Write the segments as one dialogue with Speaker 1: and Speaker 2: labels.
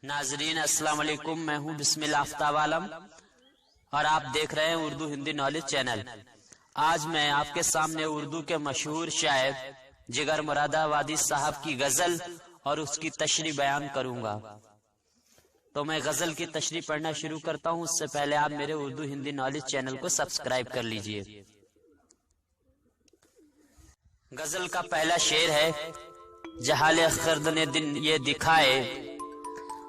Speaker 1: ناظرین السلام علیکم، میں ہوں بسم اللہ آفتاب عالم اور آپ دیکھ رہے ہیں اردو ہندی نالج چینل۔ آج میں آپ کے سامنے اردو کے مشہور شاعر جگر مرادآبادی صاحب کی غزل اور اس کی تشریح بیان کروں گا۔ تو میں غزل کی تشریح پڑھنا شروع کرتا ہوں، اس سے پہلے آپ میرے اردو ہندی نالج چینل کو سبسکرائب کر لیجئے۔ غزل کا پہلا شعر ہے: جہال خرد نے دن یہ دکھائے،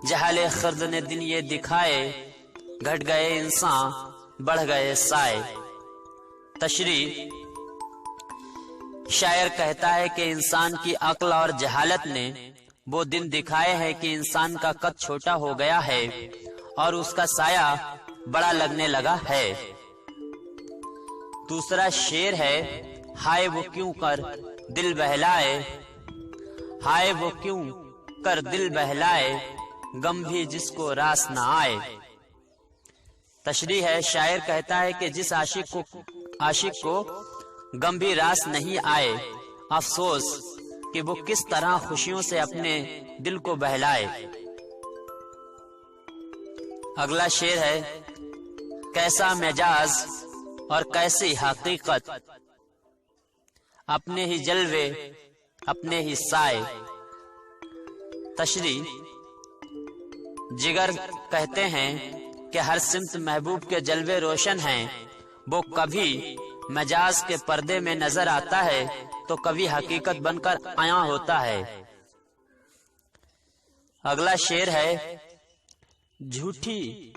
Speaker 1: جہال خرد نے دن یہ دکھائے، گھٹ گئے انسان بڑھ گئے سائے۔ تشریح: شاعر کہتا ہے کہ انسان کی عقل اور جہالت نے وہ دن دکھائے ہیں کہ انسان کا قد چھوٹا ہو گیا ہے اور اس کا سایہ بڑا لگنے لگا ہے۔ دوسرا شعر ہے: ہائے وہ کیوں کر دل بہلائے، ہائے وہ کیوں کر دل بہلائے، غم بھی جس کو راس نہ آئے۔ تشریح ہے: شاعر کہتا ہے کہ جس عاشق کو غم بھی راس نہیں آئے، افسوس کہ وہ کس طرح خوشیوں سے اپنے دل کو بہلائے۔ اگلا شعر ہے: کیسا مجاز اور کیسی حقیقت، اپنے ہی جلوے اپنے ہی سائے۔ تشریح: جگر کہتے ہیں کہ ہر سمت محبوب کے جلوے روشن ہیں، وہ کبھی مجاز کے پردے میں نظر آتا ہے تو کبھی حقیقت بن کر عیاں ہوتا ہے۔ اگلا شعر ہے: جھوٹی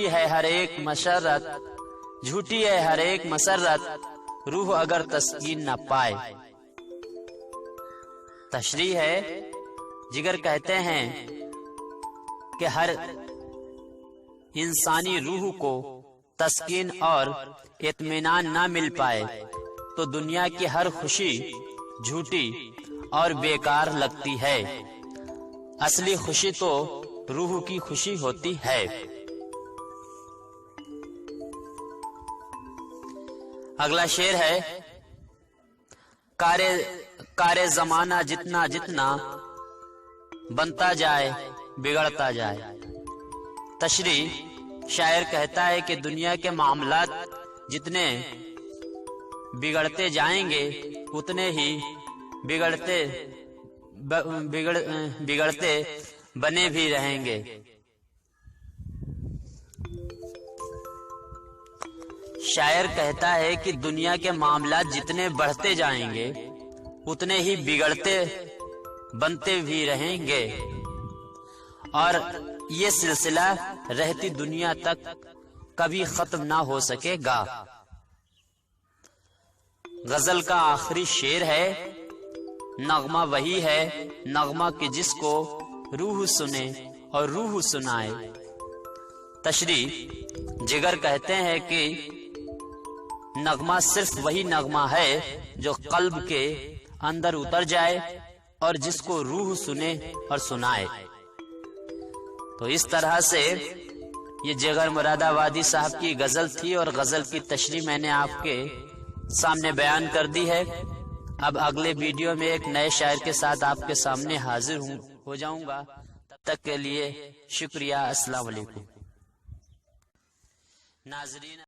Speaker 1: ہے ہر ایک مسرت، جھوٹی ہے ہر ایک مسرت، روح اگر تسکین نہ پائے۔ تشریح ہے: جگر کہتے ہیں کہ ہر انسانی روح کو تسکین اور اطمینان نہ مل پائے تو دنیا کی ہر خوشی جھوٹی اور بیکار لگتی ہے، اصلی خوشی تو روح کی خوشی ہوتی ہے۔ اگلا شعر ہے: کار زمانہ جتنا جتنا بنتا جائے بگڑتا جائے۔ تشریح: شاعر کہتا ہے کہ دنیا کے معاملات جتنے بگڑتے جائیں گے اتنے ہی بگڑتے بنے بھی رہیں گے۔ شاعر کہتا ہے کہ دنیا کے معاملات جتنے بڑھتے جائیں گے اتنے ہی بگڑتے بنتے بھی رہیں گے اور یہ سلسلہ رہتی دنیا تک کبھی ختم نہ ہو سکے گا۔ غزل کا آخری شعر ہے: نغمہ وہی ہے نغمہ کہ جس کو روح سنے اور روح سنائے۔ تشریح: جگر کہتے ہیں کہ نغمہ صرف وہی نغمہ ہے جو قلب کے اندر اتر جائے اور جس کو روح سنے اور سنائے۔ تو اس طرح سے یہ جگر مرادآبادی صاحب کی غزل تھی اور غزل کی تشریح میں نے آپ کے سامنے بیان کر دی ہے۔ اب اگلے ویڈیو میں ایک نئے شاعر کے ساتھ آپ کے سامنے حاضر ہو جاؤں گا۔ تب تک کے لیے شکریہ، السلام علیکم۔ ناظرین